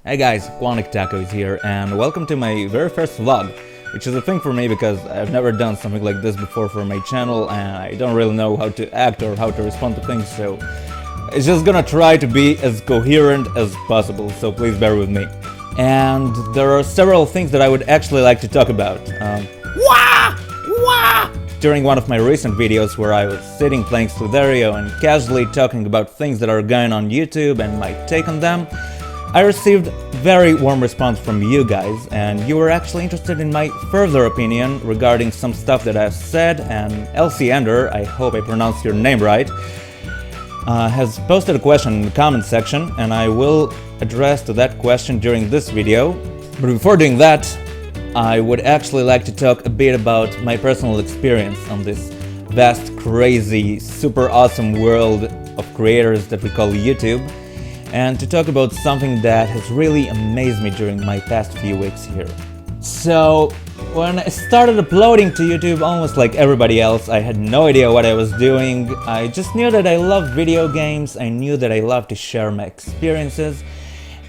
Hey guys, QuanTicTaco is here, and welcome to my very first vlog, which is a thing for me because I've never done something like this before for my channel and I don't really know how to act or how to respond to things, so it's just gonna try to be as coherent as possible, so please bear with me. And there are several things that I would actually like to talk about. During one of my recent videos where I was sitting playing Slither.io and casually talking about things that are going on YouTube and my take on them, I received very warm response from you guys, and you were actually interested in my further opinion regarding some stuff that I've said, and LC I hope I pronounced your name right, has posted a question in the comment section, and I will address to that question during this video. But before doing that, I would actually like to talk a bit about my personal experience on this vast, crazy, super awesome world of creators that we call YouTube, and to talk about something that has really amazed me during my past few weeks here. So, when I started uploading to YouTube, almost like everybody else, I had no idea what I was doing. I just knew that I loved video games, I knew that I loved to share my experiences,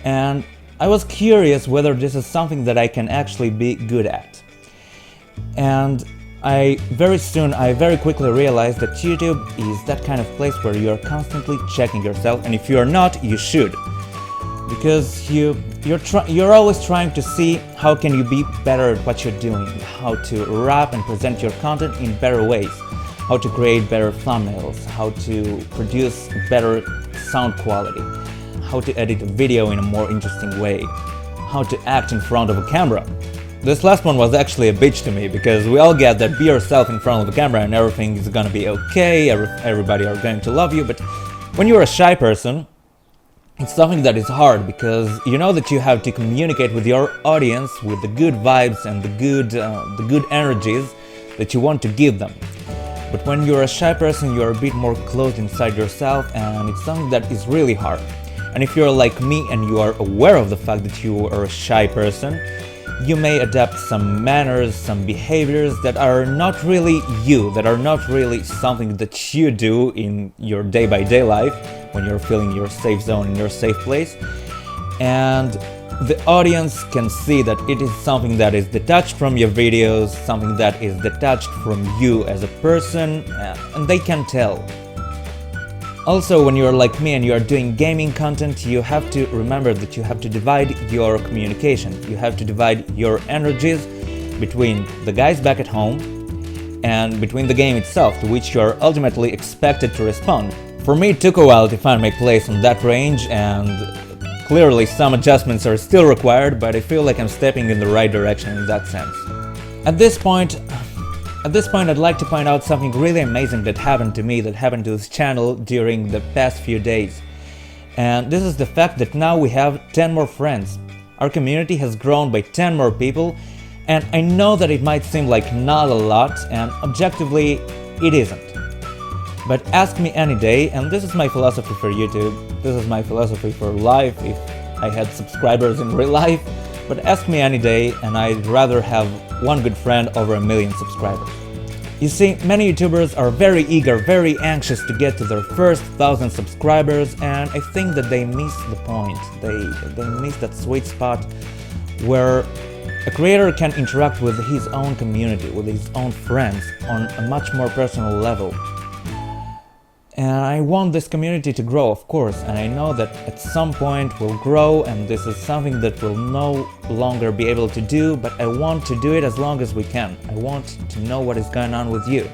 and I was curious whether this is something that I can actually be good at. And I very quickly realized that YouTube is that kind of place where you're constantly checking yourself, and if you're not, you should. Because you're always trying to see how can you be better at what you're doing, how to wrap and present your content in better ways, how to create better thumbnails, how to produce better sound quality, how to edit a video in a more interesting way, how to act in front of a camera. This last one was actually a bitch to me, because we all get that be yourself in front of the camera and everything is gonna be okay, everybody are going to love you, but when you're a shy person, it's something that is hard, because you know that you have to communicate with your audience with the good vibes and the good energies that you want to give them. But when you're a shy person, you're a bit more closed inside yourself, and it's something that is really hard. And if you're like me and you are aware of the fact that you are a shy person, you may adapt some manners, some behaviors that are not really you, that are not really something that you do in your day-by-day life when you're feeling your safe zone in your safe place. And the audience can see that it is something that is detached from your videos, something that is detached from you as a person, and they can tell. Also, when you're like me and you are doing gaming content, you have to remember that you have to divide your communication. You have to divide your energies between the guys back at home and between the game itself, to which you are ultimately expected to respond. For me, it took a while to find my place on that range, and clearly some adjustments are still required, but I feel like I'm stepping in the right direction in that sense. At this point, I'd like to point out something really amazing that happened to me, that happened to this channel during the past few days. And this is the fact that now we have 10 more friends. Our community has grown by 10 more people, and I know that it might seem like not a lot, and objectively, it isn't. But ask me any day, and this is my philosophy for YouTube, this is my philosophy for life if I had subscribers in real life, but ask me any day and I'd rather have one good friend over 1 million subscribers. You see, many YouTubers are very eager, very anxious to get to their first 1,000 subscribers, and I think that they miss the point. They miss that sweet spot where a creator can interact with his own community, with his own friends on a much more personal level. And I want this community to grow, of course, and I know that at some point we'll grow, and this is something that we'll no longer be able to do, but I want to do it as long as we can. I want to know what is going on with you.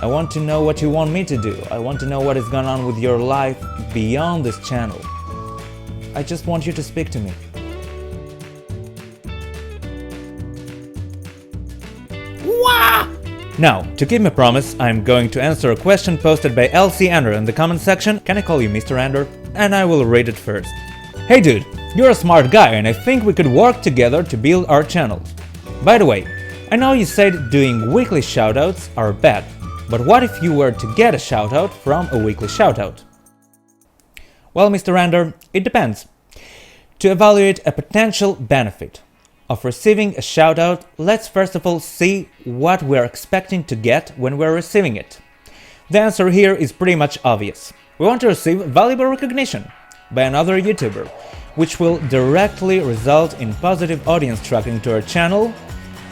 I want to know what you want me to do. I want to know what is going on with your life beyond this channel. I just want you to speak to me. Now, to keep my promise, I'm going to answer a question posted by LC in the comment section. Can I call you Mr. Ander? And I will read it first. Hey dude, you're a smart guy and I think we could work together to build our channels. By the way, I know you said doing weekly shoutouts are bad, but what if you were to get a shoutout from a weekly shoutout? Well, Mr. Ander, it depends. To evaluate a potential benefit of receiving a shoutout, let's first of all see what we're expecting to get when we're receiving it. The answer here is pretty much obvious. We want to receive valuable recognition by another YouTuber. which will directly result in positive audience tracking to our channel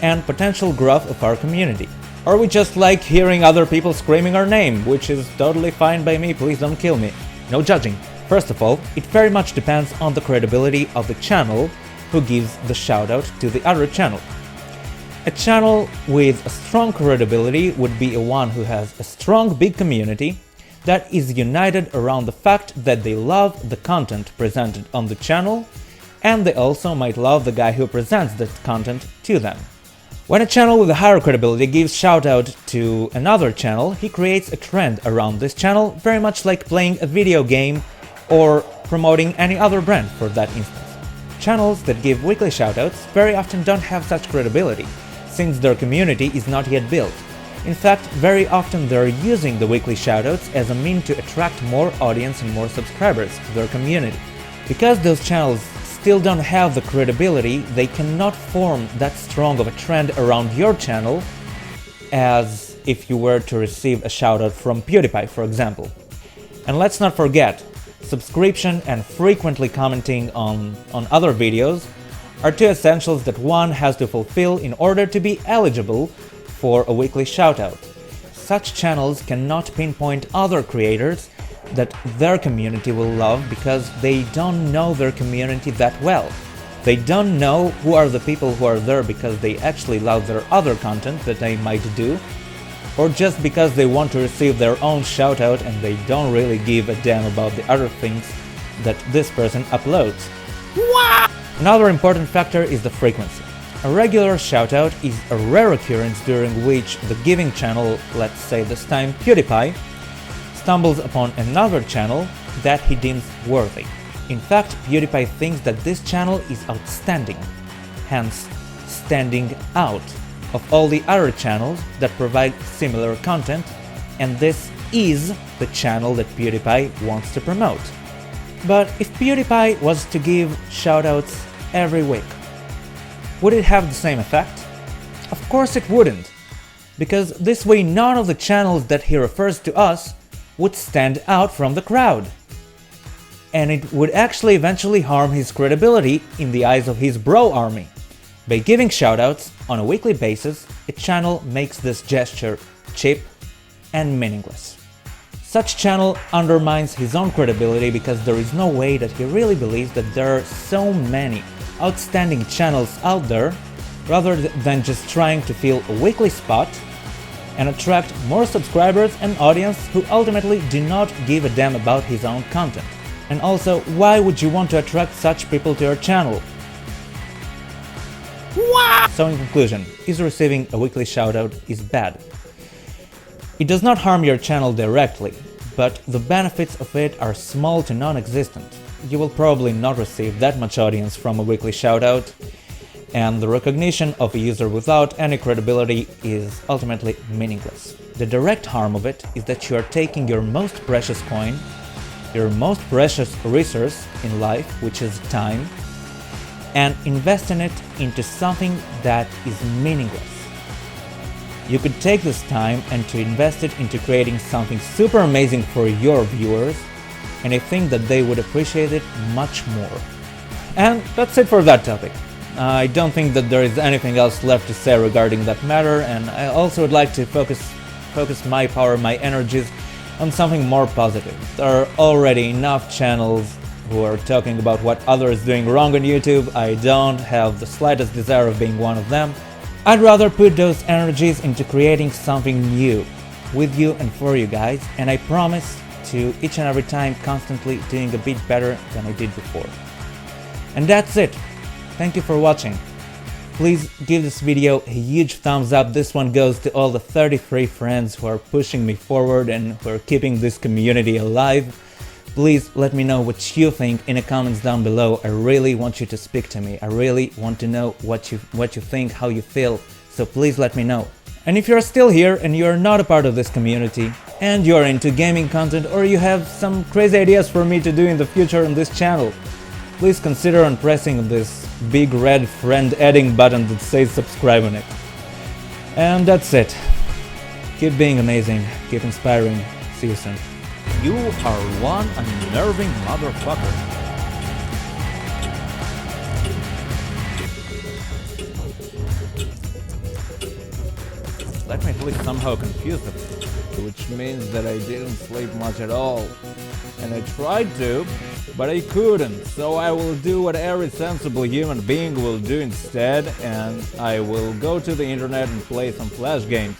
and potential growth of our community. Or we just like hearing other people screaming our name, which is totally fine by me, please don't kill me. No judging. First of all, it very much depends on the credibility of the channel who gives the shoutout to the other channel. A channel with a strong credibility would be a one who has a strong big community that is united around the fact that they love the content presented on the channel, and they also might love the guy who presents that content to them. When a channel with a higher credibility gives shoutout to another channel, he creates a trend around this channel, very much like playing a video game or promoting any other brand for that instance. Channels that give weekly shoutouts very often don't have such credibility, since their community is not yet built. In fact, very often they're using the weekly shoutouts as a means to attract more audience and more subscribers to their community. Because those channels still don't have the credibility, they cannot form that strong of a trend around your channel as if you were to receive a shoutout from PewDiePie, for example. And let's not forget, subscription and frequently commenting on other videos are two essentials that one has to fulfill in order to be eligible for a weekly shoutout. Such channels cannot pinpoint other creators that their community will love because they don't know their community that well. They don't know who are the people who are there because they actually love their other content that they might do, or just because they want to receive their own shoutout and they don't really give a damn about the other things that this person uploads. Wow! Another important factor is the frequency. A regular shoutout is a rare occurrence during which the giving channel, let's say this time PewDiePie, stumbles upon another channel that he deems worthy. In fact, PewDiePie thinks that this channel is outstanding, hence standing out of all the other channels that provide similar content, and this is the channel that PewDiePie wants to promote. But if PewDiePie was to give shoutouts every week, would it have the same effect? Of course it wouldn't, because this way none of the channels that he refers to us would stand out from the crowd. And it would actually eventually harm his credibility in the eyes of his bro army. By giving shoutouts on a weekly basis, a channel makes this gesture cheap and meaningless. Such channel undermines his own credibility because there is no way that he really believes that there are so many outstanding channels out there, rather than just trying to fill a weekly spot and attract more subscribers and audience who ultimately do not give a damn about his own content. And also, why would you want to attract such people to your channel? What? So in conclusion, is receiving a weekly shoutout is bad. It does not harm your channel directly, but the benefits of it are small to non-existent. You will probably not receive that much audience from a weekly shoutout, and the recognition of a user without any credibility is ultimately meaningless. The direct harm of it is that you are taking your most precious coin, your most precious resource in life, which is time, and investing it into something that is meaningless. You could take this time and to invest it into creating something super amazing for your viewers, and I think that they would appreciate it much more. And that's it for that topic. I don't think that there is anything else left to say regarding that matter, and I also would like to focus my power, my energies on something more positive. There are already enough channels who are talking about what others doing wrong on YouTube. I don't have the slightest desire of being one of them. I'd rather put those energies into creating something new with you and for you guys, and I promise to each and every time constantly doing a bit better than I did before. And that's it. Thank you for watching. Please give this video a huge thumbs up. This one goes to all the 33 friends who are pushing me forward and who are keeping this community alive. Please let me know what you think in the comments down below. I really want you to speak to me. I really want to know what you think, how you feel. So please let me know. And if you're still here and you're not a part of this community, and you're into gaming content, or you have some crazy ideas for me to do in the future on this channel, please consider on pressing this big red friend adding button that says subscribe on it. And that's it. Keep being amazing, keep inspiring. See you soon. You are one unnerving motherfucker. Let me at least somehow confuse them. Which means that I didn't sleep much at all. And I tried to, but I couldn't. So I will do what every sensible human being will do instead, and I will go to the internet and play some flash games.